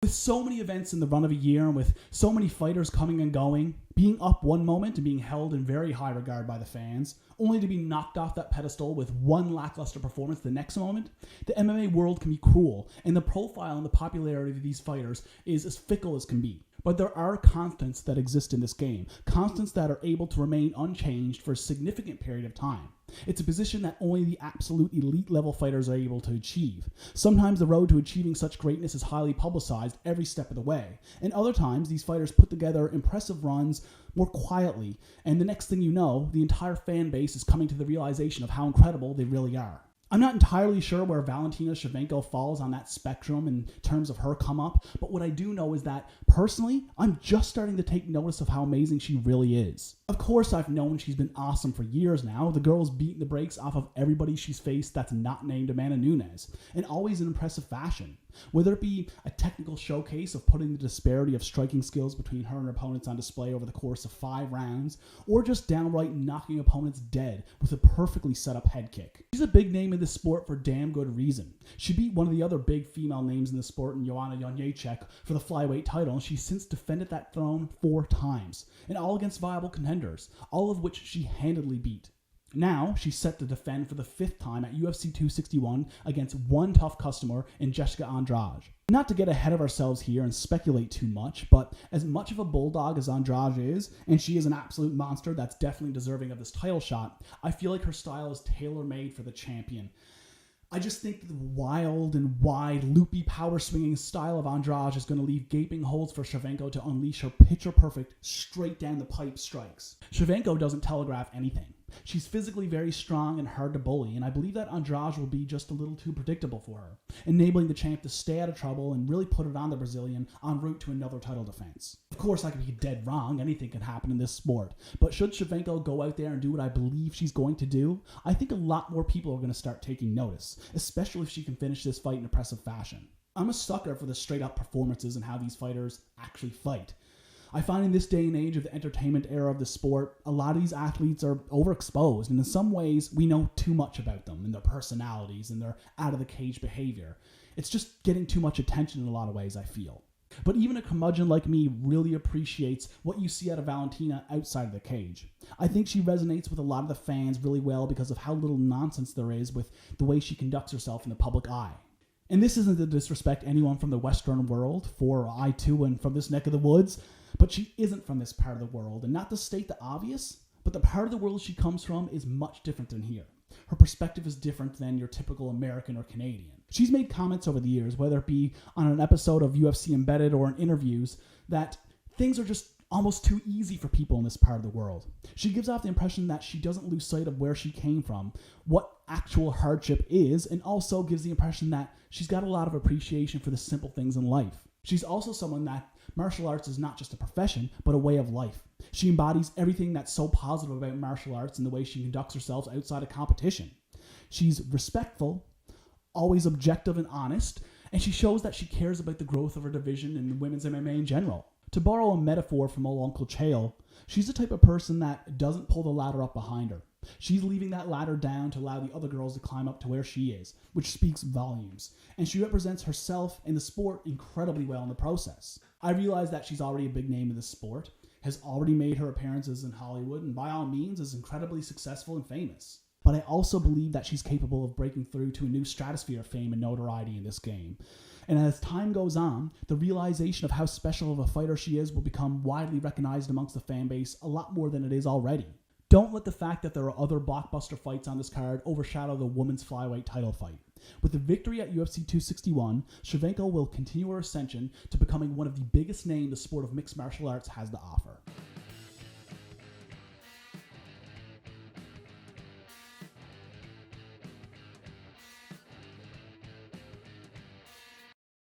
With so many events in the run of a year and with so many fighters coming and going, being up one moment and being held in very high regard by the fans, only to be knocked off that pedestal with one lackluster performance the next moment, the MMA world can be cruel, and the profile and the popularity of these fighters is as fickle as can be. But there are constants that exist in this game, constants that are able to remain unchanged for a significant period of time. It's a position that only the absolute elite level fighters are able to achieve. Sometimes the road to achieving such greatness is highly publicized every step of the way, and other times these fighters put together impressive runs more quietly, and the next thing you know, the entire fan base is coming to the realization of how incredible they really are. I'm not entirely sure where Valentina Shevchenko falls on that spectrum in terms of her come up, but what I do know is that, personally, I'm just starting to take notice of how amazing she really is. Of course, I've known she's been awesome for years now. The girl's beaten the brakes off of everybody she's faced that's not named Amanda Nunes, and always in impressive fashion. Whether it be a technical showcase of putting the disparity of striking skills between her and her opponents on display over the course of 5 rounds, or just downright knocking opponents dead with a perfectly set up head kick. She's a big name in this sport for damn good reason. She beat one of the other big female names in the sport in Joanna Jędrzejczyk for the flyweight title, and she's since defended that throne 4 times, and all against viable contenders, all of which she handedly beat. Now, she's set to defend for the 5th time at UFC 261 against one tough customer in Jessica Andrade. Not to get ahead of ourselves here and speculate too much, but as much of a bulldog as Andrade is, and she is an absolute monster that's definitely deserving of this title shot, I feel like her style is tailor-made for the champion. I just think that the wild and wide, loopy, power-swinging style of Andrade is going to leave gaping holes for Shevchenko to unleash her picture-perfect, straight-down-the-pipe strikes. Shevchenko doesn't telegraph anything. She's physically very strong and hard to bully, and I believe that Andrade will be just a little too predictable for her, enabling the champ to stay out of trouble and really put it on the Brazilian en route to another title defense. Of course, I could be dead wrong. Anything can happen in this sport. But should Shevchenko go out there and do what I believe she's going to do, I think a lot more people are going to start taking notice, especially if she can finish this fight in impressive fashion. I'm a sucker for the straight-up performances and how these fighters actually fight. I find in this day and age of the entertainment era of the sport, a lot of these athletes are overexposed, and in some ways, we know too much about them and their personalities and their out-of-the-cage behavior. It's just getting too much attention in a lot of ways, I feel. But even a curmudgeon like me really appreciates what you see out of Valentina outside of the cage. I think she resonates with a lot of the fans really well because of how little nonsense there is with the way she conducts herself in the public eye. And this isn't to disrespect anyone from the Western world, for I too am from this neck of the woods, but she isn't from this part of the world, and not to state the obvious, but the part of the world she comes from is much different than here. Her perspective is different than your typical American or Canadian. She's made comments over the years, whether it be on an episode of UFC Embedded or in interviews, that things are just almost too easy for people in this part of the world. She gives off the impression that she doesn't lose sight of where she came from, what actual hardship is, and also gives the impression that she's got a lot of appreciation for the simple things in life. She's also someone that martial arts is not just a profession, but a way of life. She embodies everything that's so positive about martial arts and the way she conducts herself outside of competition. She's respectful, always objective and honest, and she shows that she cares about the growth of her division and women's MMA in general. To borrow a metaphor from old Uncle Chael, she's the type of person that doesn't pull the ladder up behind her. She's leaving that ladder down to allow the other girls to climb up to where she is, which speaks volumes. And she represents herself and the sport incredibly well in the process. I realize that she's already a big name in the sport, has already made her appearances in Hollywood, and by all means is incredibly successful and famous. But I also believe that she's capable of breaking through to a new stratosphere of fame and notoriety in this game. And as time goes on, the realization of how special of a fighter she is will become widely recognized amongst the fan base a lot more than it is already. Don't let the fact that there are other blockbuster fights on this card overshadow the women's flyweight title fight. With the victory at UFC 261, Shevchenko will continue her ascension to becoming one of the biggest names the sport of mixed martial arts has to offer.